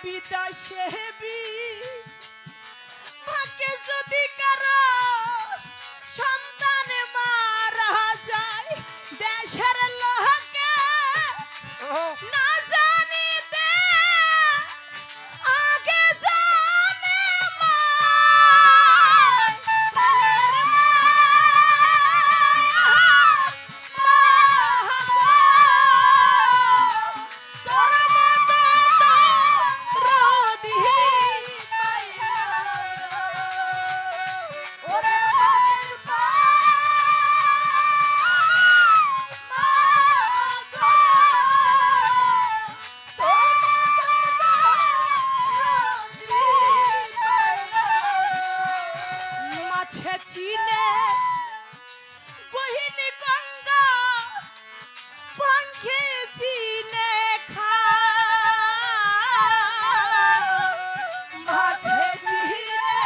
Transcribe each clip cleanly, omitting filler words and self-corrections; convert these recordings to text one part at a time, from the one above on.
বিদাসেবি ভাগ্যে যদি কারো সন্তান মারা যায় দেশের লোকে না জানিতে আগে জানে চিনে বহিনী গঙ্গা পঙ্খে চিনে খা মাঝে চিনে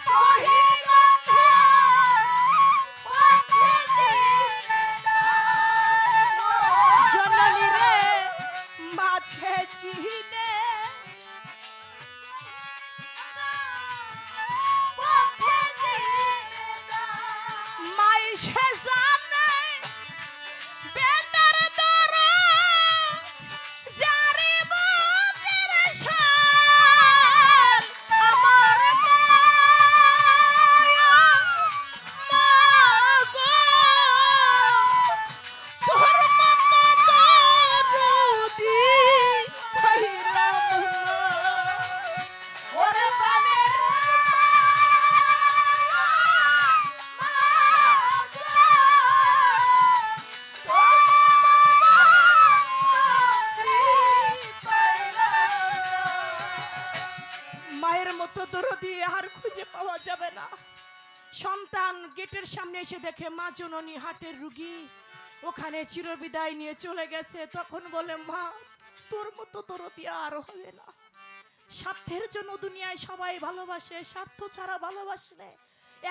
বহিনী গঙ্গা পঙ্খে চিনে জননী রে মাঝে চিনে সে জানে বেটার দর জারি বুকের শান আমার মায়া মাগো তোর মতো দরদি পাইলাম না ওরে প্রাণের মায়ের মতো দরদি আর খুঁজে পাওয়া যাবে না। সন্তান গেটের সামনে এসে দেখে মা জননী হাটের রুগী ওখানে চিরবিদায় নিয়ে চলে গেছে। তখন বলে মা তোর মতো দরদি আর হবে না। স্বার্থের জন্য দুনিয়ায় সবাই ভালোবাসে, স্বার্থ ছাড়া ভালোবাসলে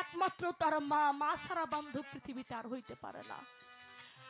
একমাত্র তার মা, মা ছাড়া বান্ধব পৃথিবীতে আর হইতে পারে না।